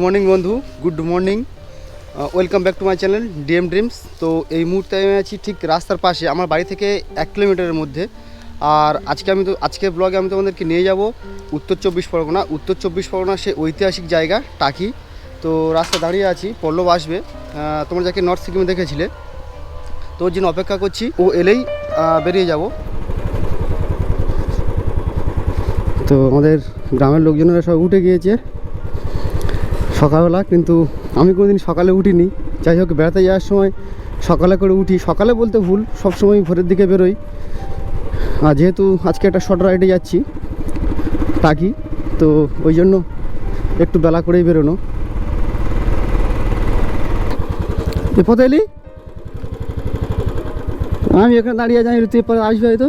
Morning বন্ধু, good morning. Welcome back to my channel DM dreams. তো এই মুহূর্তে আমি আছি ঠিক রাস্তার পাশে, আমার বাড়ি থেকে 1 কিলোমিটারের মধ্যে। আর আজকে ব্লগে আমি তোমাদেরকে নিয়ে যাব উত্তর চব্বিশ পরগনা সে ঐতিহাসিক জায়গা টাকি। তো রাস্তা দাঁড়িয়ে আছি, পল্লব আসবে, তোমরা যাকে নর্থ সিকিমে দেখেছিলে, তো ওর জন্য অপেক্ষা করছি। ও এলেই বেরিয়ে যাব। তো আমাদের গ্রামের লোকজনেরা সব উঠে গিয়েছে সকালবেলা, কিন্তু আমি কোনোদিন সকালে উঠিনি। যাই হোক, বেড়াতে যাওয়ার সময় সকালে করে উঠি। সকালে বলতে ভুল, সবসময় ভোরের দিকে বেরোই। আর যেহেতু আজকে একটা শর্ট রাইডে যাচ্ছি টাকি, তো ওই জন্য একটু বেলা করেই বেরোনো। এ পথে এলি, আমি এখানে দাঁড়িয়ে জানি তুই পরে আসবে হয়তো।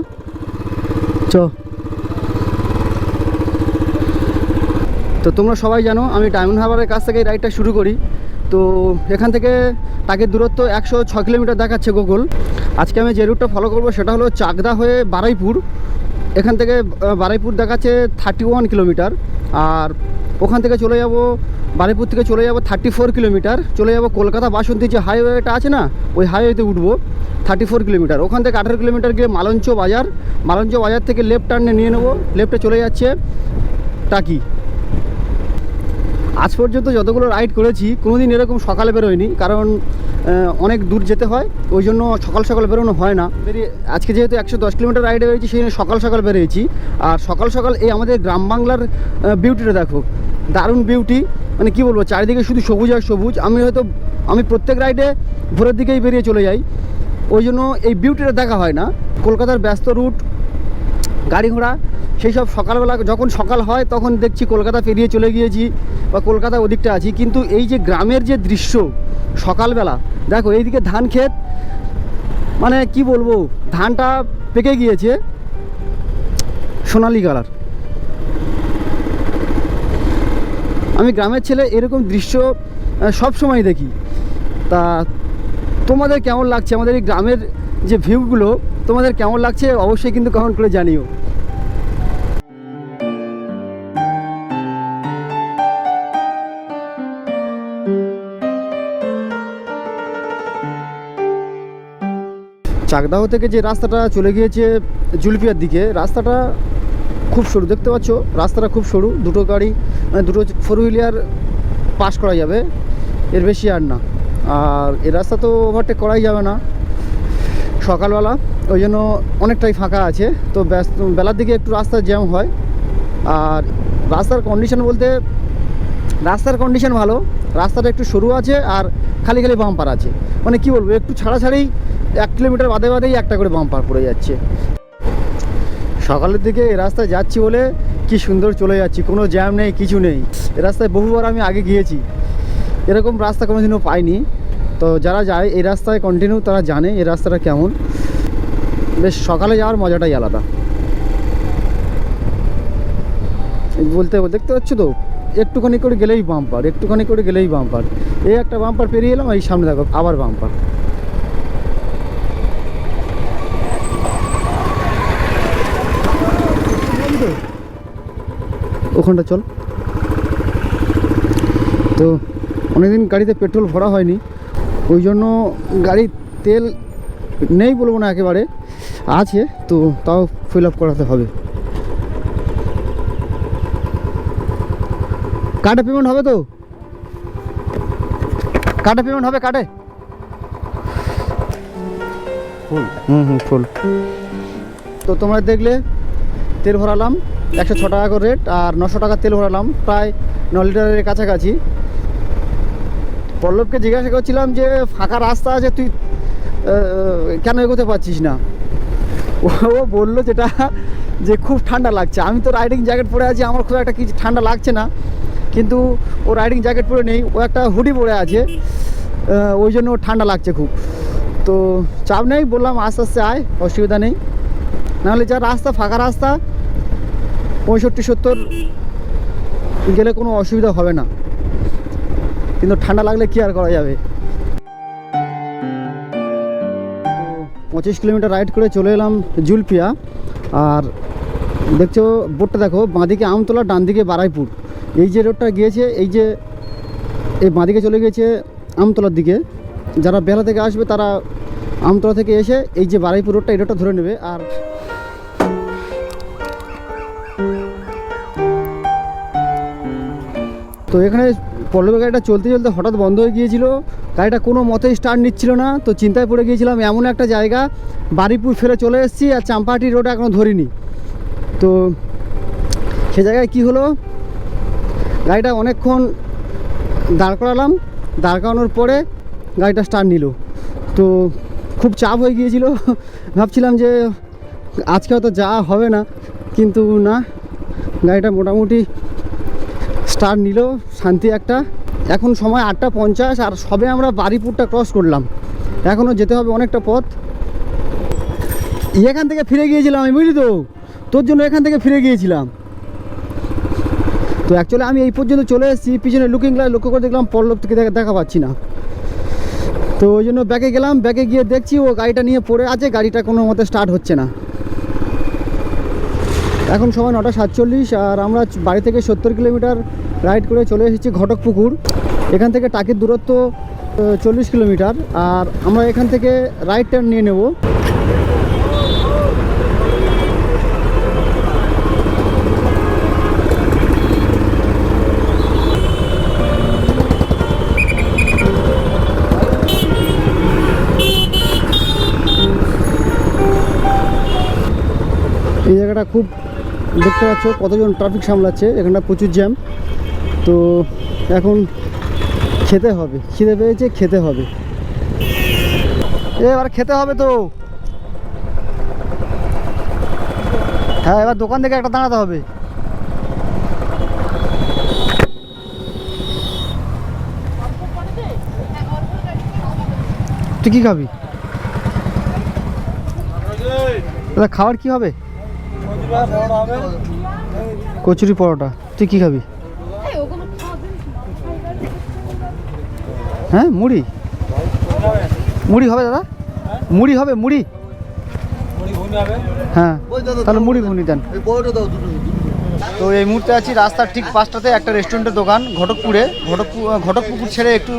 তো তোমরা সবাই জানো আমি ডায়মন্ড হারবারের কাছ থেকে এই রাইডটা শুরু করি। তো এখান থেকে টাকির দূরত্ব 106 কিলোমিটার দেখাচ্ছে গুগল। আজকে আমি যে রুটটা ফলো করবো সেটা হলো চাকদা হয়ে বারুইপুর। এখান থেকে বারুইপুর দেখাচ্ছে 31 কিলোমিটার। আর ওখান থেকে চলে যাব, বারুইপুর থেকে চলে যাব 34 কিলোমিটার, চলে যাব কলকাতা বাসন্তী যে হাইওয়েটা আছে না, ওই হাইওয়েতে উঠবো 34 কিলোমিটার। ওখান থেকে 18 কিলোমিটার গিয়ে মালঞ্চ বাজার থেকে লেফট টার্নে নিয়ে নেবো, লেফটে চলে যাচ্ছে টাকি। আজ পর্যন্ত যতগুলো রাইড করেছি কোনোদিন এরকম সকালে বেরোয়নি, কারণ অনেক দূর যেতে হয়, ওই জন্য সকাল সকাল বেরোনো হয় না। আজকে যেহেতু 110 কিলোমিটার রাইডে বেরিয়েছি, সেই জন্য সকাল সকাল বেরিয়েছি। আর সকাল সকাল এই আমাদের গ্রাম বাংলার বিউটিটা দেখো, দারুণ বিউটি। মানে কি বলবো, চারিদিকে শুধু সবুজ আর সবুজ। আমি প্রত্যেক রাইডে ভোরের দিকেই বেরিয়ে চলে যাই, ওই জন্য এই বিউটিটা দেখা হয় না। কলকাতার ব্যস্ত রুট, গাড়ি ঘোড়া, সেই সব সকালবেলা যখন সকাল হয় তখন দেখছি কলকাতা পেরিয়ে চলে গিয়েছি বা কলকাতা ওদিকটা আছি। কিন্তু এই যে গ্রামের যে দৃশ্য সকালবেলা দেখো, এইদিকে ধান ক্ষেত, মানে কি বলবো, ধানটা পেকে গিয়েছে সোনালি কালার। আমি গ্রামের ছেলে, এরকম দৃশ্য সব সময় দেখি। তা তোমাদের কেমন লাগছে আমাদের এই গ্রামের যে ভিউগুলো, তোমাদের কেমন লাগছে অবশ্যই কিন্তু কমেন্ট করে জানিও। চাকদাহ থেকে যে রাস্তাটা চলে গিয়েছে জুলপিয়ার দিকে, রাস্তাটা খুব সরু, দেখতে পাচ্ছ রাস্তাটা খুব সরু। দুটো গাড়ি, মানে দুটো 4 হুইলার পাস করা যাবে, এর বেশি আর না। আর এই রাস্তা তো ওভারটেক করাই যাবে না সকালবেলা, ওই জন্য অনেকটাই ফাঁকা আছে। তো বেলার দিকে একটু রাস্তার জ্যাম হয়। আর রাস্তার কন্ডিশন বলতে, রাস্তার কন্ডিশন ভালো, রাস্তাটা একটু সরু আছে আর খালি খালি বাম্পার আছে। মানে কি বলবো, একটু ছাড়াছাড়ি 1 কিলোমিটার বাদেই একটা করে বাম্পার পড়ে যাচ্ছে। সকালের দিকে এই রাস্তায় যাচ্ছি বলে কি সুন্দর চলে যাচ্ছি, কোনো জ্যাম নেই, কিছু নেই। এই রাস্তায় বহুবার আমি আগে গিয়েছি, এরকম রাস্তা কোনোদিনও পাইনি। তো যারা যায় এই রাস্তায় কন্টিনিউ, তারা জানে এই রাস্তাটা কেমন। বেশ সকালে যাওয়ার মজাটাই আলাদা। বলতে দেখতে পাচ্ছ তো, একটুখানি করে গেলেই বাম্পার, এই একটা বাম্পার পেরিয়ে এলাম, এই সামনে দেখো আবার বাম্পার। ওখানটা চল। তো অনেকদিন গাড়িতে পেট্রোল ভরা হয়নি, ওই জন্য গাড়ির তেল নেই বলবো না, একেবারে আছে, তো তাও ফিল আপ করাতে হবে। কার্ডে পেমেন্ট হবে তো, কার্ডে পেমেন্ট হবে, কার্ডে ফুল। ফুল। তো তোমরা দেখলে তেল ভরালাম 106 টাকা করে রেট, আর 900 টাকা তেল ভরালাম, প্রায় 9 লিটারের কাছাকাছি। পল্লবকে জিজ্ঞাসা করছিলাম যে ফাঁকা রাস্তা আছে, তুই কেন এগোতে পারছিস না? ও বললো যেটা, যে খুব ঠান্ডা লাগছে। আমি তো রাইডিং জ্যাকেট পরে আছি, আমার খুব একটা কিছু ঠান্ডা লাগছে না, কিন্তু ও রাইডিং জ্যাকেট পরে নেই, ও একটা হুডি পরে আছে, ওই জন্য ওর ঠান্ডা লাগছে খুব। তো চাপ নেই, বললাম আস্তে আস্তে আয়, অসুবিধা নেই। নাহলে যা রাস্তা, ফাঁকা রাস্তা 65-70 গেলে কোনো অসুবিধা হবে না, কিন্তু ঠান্ডা লাগলে কি আর করা যাবে। 25 কিলোমিটার রাইড করে চলে এলাম জুলপিয়া। আর দেখছো বোর্ডটা দেখো, বাঁদিকে আমতলা, ডান দিকে বারুইপুর। এই যে রোডটা গিয়েছে, এই যে এই বাঁদিকে চলে গিয়েছে আমতলার দিকে। যারা বেলা থেকে আসবে তারা আমতলা থেকে এসে এই যে বারুইপুর রোডটা এই রোডটা ধরে নেবে। আর তো এখানে পল্লবী গাড়িটা চলতে চলতে হঠাৎ বন্ধ হয়ে গিয়েছিল, গাড়িটা কোনো মতেই স্টার্ট নিচ্ছিল না। তো চিন্তায় পড়ে গিয়েছিলাম, এমন একটা জায়গা বারুইপুর ফেলে চলে এসেছি আর চাম্পাহাটি রোড এখনও ধরিনি। তো সে জায়গায় কি হলো, গাড়িটা অনেকক্ষণ দাঁড় করালাম, দাঁড় করানোর পরে গাড়িটা স্টার্ট নিল। তো খুব চাপ হয়ে গিয়েছিল, ভাবছিলাম যে আজকে হয়তো যাওয়া হবে না, কিন্তু না, গাড়িটা মোটামুটি স্টার্ট নিল শান্তি একটা। এখন সময় 8:50 আর সবে আমরা বারুইপুরটা ক্রস করলাম, এখনও যেতে হবে অনেকটা পথ। এখান থেকে ফিরে গিয়েছিলাম আমি, বুঝলি তো, তোর জন্য এখান থেকে ফিরে গিয়েছিলাম। তো অ্যাকচুয়ালি আমি এই পর্যন্ত চলে এসেছি, পিছনে লুকিং গ্লাস লক্ষ্য করে দেখলাম পল্লব থেকে দেখা পাচ্ছি না। তো ওই জন্য ব্যাকে গেলাম, ব্যাকে গিয়ে দেখছি ও গাড়িটা নিয়ে পড়ে আছে, গাড়িটা কোনো মতে স্টার্ট হচ্ছে না। এখন সময় 9:47 আর আমরা বাড়ি থেকে 70 কিলোমিটার রাইড করে চলে এসেছি ঘটকপুকুর। এখান থেকে টাকির দূরত্ব 40 কিলোমিটার। আর আমরা এখান থেকে রাইট টার্ন নিয়ে নেব। এই জায়গাটা খুব দেখতে পাচ্ছ কতজন ট্রাফিক সামলাচ্ছে, এখানটা প্রচুর জ্যাম। তো এখন খেতে হবে, খিদে পেয়েছে, খেতে হবে, এবার খেতে হবে তো। হ্যাঁ, এবার দোকান থেকে একটা দাঁড়াতে হবে। তুই কী খাবি? দাদা খাবার কি হবে? কচুরি পরোটা। তুই কি খাবি? হ্যাঁ, মুড়ি। মুড়ি হবে দাদা, মুড়ি হবে, মুড়ি। হ্যাঁ, তাহলে মুড়ি ঘুগনি দেন। তো এই মুহূর্তে আছি রাস্তার ঠিক পাশটাতে একটা রেস্টুরেন্টের দোকান ঘটকপুকুর ছেড়ে একটু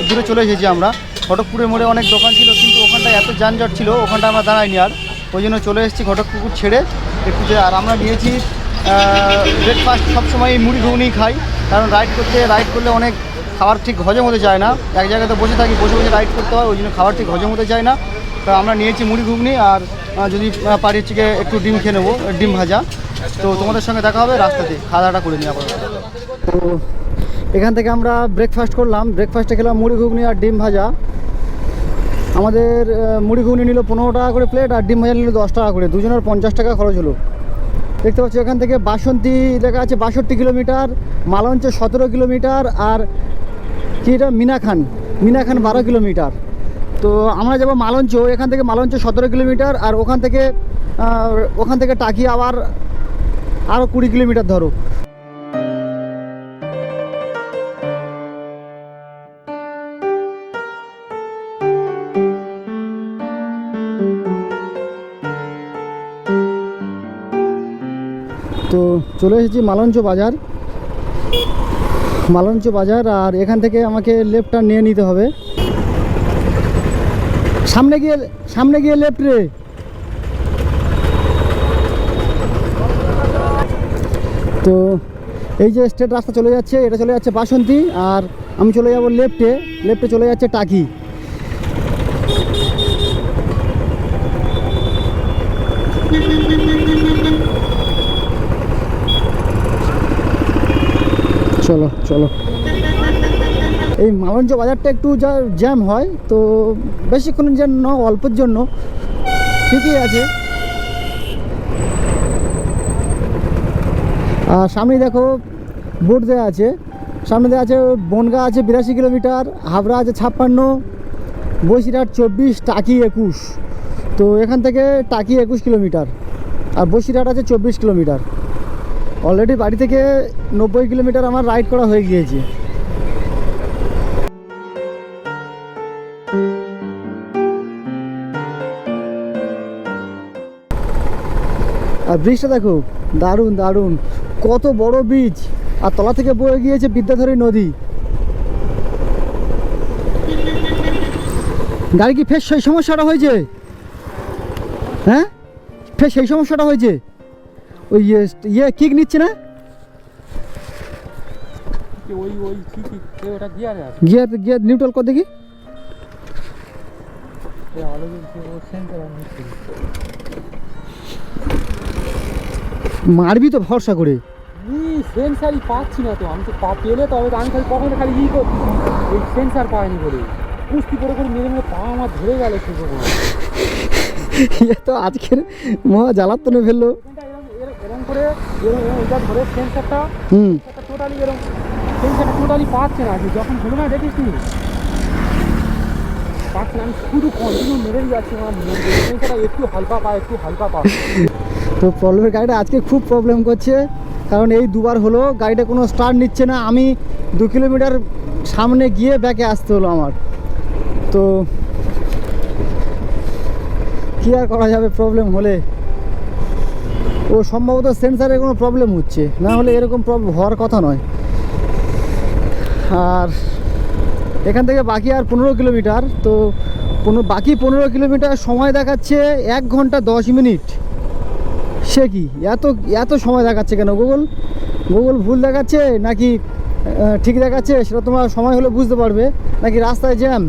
দূরে চলে এসেছি আমরা। ঘটকপুরের মোড়ে অনেক দোকান ছিল, কিন্তু ওখানটায় এত যানজট ছিল, ওখানটা আমরা দাঁড়াইনি আর, ওই জন্য চলে এসেছি ঘটকপুকুর ছেড়ে একটু। আর আমরা নিয়েছি ব্রেকফাস্ট। সবসময় মুড়ি ঘুগনি খাই, কারণ রাইড করলে অনেক খাবার ঠিক হজম হতে চায় না। এক জায়গাতে বসে থাকি, বসে বসে রাইড করতে হয়, ওই জন্য খাবার ঠিক হজম হতে চায় না। তো আমরা নিয়েছি মুড়ি ঘুগনি আর যদি পারি হচ্ছে একটু ডিম খেয়ে নেবো, ডিম ভাজা। তো তোমাদের সঙ্গে দেখা হবে রাস্তাতে, খাওয়া দাওয়াটা করে নিই আবার। তো এখান থেকে আমরা ব্রেকফাস্ট করলাম, ব্রেকফাস্টে খেলাম মুড়ি ঘুগনি আর ডিম ভাজা। আমাদের মুড়ি ঘুগনি নিল 15 টাকা করে প্লেট আর ডিম ভাজা নিল 10 টাকা করে, দুজনের 50 টাকা খরচ হলো। দেখতে পাচ্ছি এখান থেকে বাসন্তী লেখা আছে 62 কিলোমিটার, মালঞ্চ 17 কিলোমিটার, আর কি এটা মিনাখান 12 কিলোমিটার। তো আমরা যাবো মালঞ্চ, এখান থেকে মালঞ্চ 17 কিলোমিটার, আর ওখান থেকে টাকি আরও 20 কিলোমিটার ধরো। তো চলে এসেছি মালঞ্চ বাজার। আর এখান থেকে আমাকে লেফটটা নিয়ে নিতে হবে, সামনে গিয়ে লেফট রে। তো এই যে স্ট্রেট রাস্তা চলে যাচ্ছে, এটা চলে যাচ্ছে বাসন্তী, আর আমি চলে যাব লেফটে চলে যাচ্ছে টাকি। চলো। এই মালঞ্চ বাজারটা একটু জ্যাম হয়, তো বেশিক্ষণের জন্য, অল্পের জন্য ঠিকই আছে। আর সামনে দেখো বোর্ড দেওয়া আছে, সামনে দেওয়া আছে বনগাঁ আছে 82 কিলোমিটার, হাবড়া আছে 56, বসিরহাট 24, টাকি 21। তো এখান থেকে টাকি 21 কিলোমিটার আর বসিরহাট আছে 24 কিলোমিটার। অলরেডি বাড়ি থেকে 90 কিলোমিটার আমার রাইড করা হয়ে গিয়েছে। আর ব্রিজটা দেখো, দারুণ, কত বড় ব্রিজ, আর তলা থেকে বয়ে গিয়েছে বিদ্যাধরী নদী। গাড়ি কি ফের সেই সমস্যাটা হয়েছে? হ্যাঁ, ফের সেই সমস্যাটা হয়েছে। ওই কিক নিচ্ছে না, গিয়ার নিউট্রাল কর দেখি। মারবি তো ভরসা করে। সেন্সারই পাচ্ছি না তো, আমি তো পেলে তবে তো আমি কখনো খালি করছি, এই সেন্সার পাইনি বলে কুস্তি করে মেরে মেরে পা আমার ধরে গেল। তো আজকের মহা জ্বালাতনে ফেললো। এরকম করে এটা ধরে সেন্সারটা টোটালি এরকম সেন্সারটা টোটালি পাচ্ছে না। যখন হলো না দেখিস নি পাচ্ছে না, আমি শুধু কন্টিনিউ মেরেই যাচ্ছি, আমার সেন্সারটা একটু হালকা পা একটু হালকা পা। তো প্রবলেমের গাড়িটা আজকে খুব প্রবলেম করছে, কারণ এই দুবার হলো গাড়িটা কোনো স্টার্ট নিচ্ছে না। আমি 2 কিলোমিটার সামনে গিয়ে ব্যাকে আসতে হলো আমার। তো কী আর করা যাবে প্রবলেম হলে। ও সম্ভবত সেন্সারে কোনো প্রবলেম হচ্ছে, না হলে এরকম প্রবলেম হওয়ার কথা নয়। আর এখান থেকে বাকি আর 15 কিলোমিটার। তো বাকি 15 কিলোমিটার সময় দেখাচ্ছে 1 ঘন্টা 10 মিনিট। সে কি এত সময় দেখাচ্ছে কেন? গুগল ভুল দেখাচ্ছে নাকি ঠিক দেখাচ্ছে সেটা তোমার সময় হলে বুঝতে পারবে, নাকি রাস্তায় জ্যাম।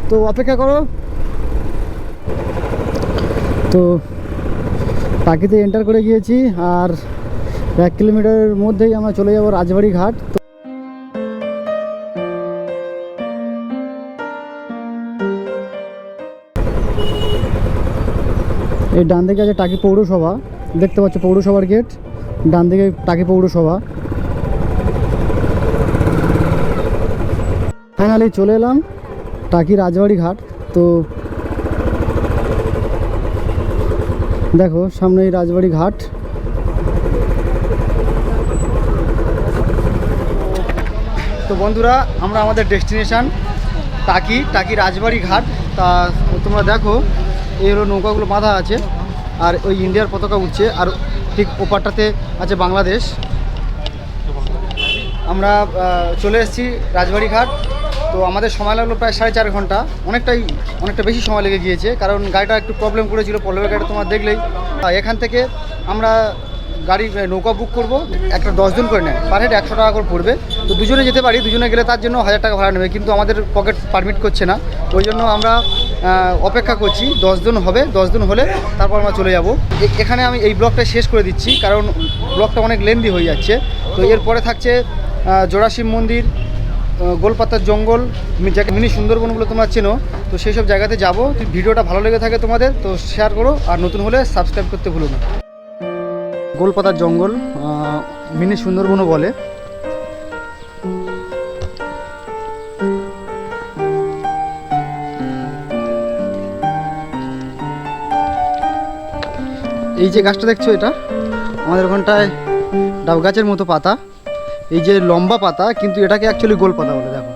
তো অপেক্ষা করো। তো টাকিতে এন্টার করে গিয়েছি, আর 1 কিলোমিটারের মধ্যেই আমরা চলে যাব রাজবাড়ি ঘাট। এই ডান দিকে আছে টাকি পৌরসভা, দেখতে পাচ্ছ পৌরসভার গেট, ডান দিকে টাকি পৌরসভা। ফাইনালি চলে এলাম টাকি রাজবাড়ি ঘাট। তো দেখো সামনে এই রাজবাড়ি ঘাট। তো বন্ধুরা, আমরা আমাদের ডেস্টিনেশন টাকি রাজবাড়ি ঘাট। তা তোমরা দেখো এই হলো নৌকাগুলো বাঁধা আছে, আর ওই ইন্ডিয়ার পতাকা উঠছে, আর ঠিক ওপারটাতে আছে বাংলাদেশ। আমরা চলে এসেছি রাজবাড়ি ঘাট। তো আমাদের সময় লাগলো প্রায় 4.5 ঘন্টা, অনেকটা বেশি সময় লেগে গিয়েছে, কারণ গাড়িটা একটু প্রবলেম করেছিল। প্রবলেমের গাড়িটা তোমরা দেখলেই। এখান থেকে আমরা নৌকা বুক করব, একটা 10 জন করে নেয়, পার হেড 100 টাকা করে পড়বে। তো দুজনে যেতে পারি, দুজনে গেলে তার জন্য 1000 টাকা ভাড়া নেবে, কিন্তু আমাদের পকেট পারমিট করছে না। ওই জন্য আমরা অপেক্ষা করছি 10 জন হবে, 10 জন হলে তারপর আমরা চলে যাব। এখানে আমি এই ব্লগটা শেষ করে দিচ্ছি, কারণ ব্লগটা অনেক লেন্দি হয়ে যাচ্ছে। তো এরপরে থাকছে জোড়াশিব মন্দির, গোলপাতার জঙ্গল, যাকে মিনি সুন্দরবনগুলো তোমরা চেনো। তো সেই সব জায়গাতে যাবো। ভিডিওটা ভালো লেগে থাকে তোমাদের তো শেয়ার করো, আর নতুন হলে সাবস্ক্রাইব করতে ভুলো না। গোলপাতার জঙ্গল, মিনি সুন্দরবনও বলে। এই যে গাছটা দেখছো, এটা আমাদের ওখানটায় ডাব গাছের মতো পাতা, এই যে লম্বা পাতা, কিন্তু এটাকে অ্যাকচুয়ালি গোলপাতা বলে। দেখো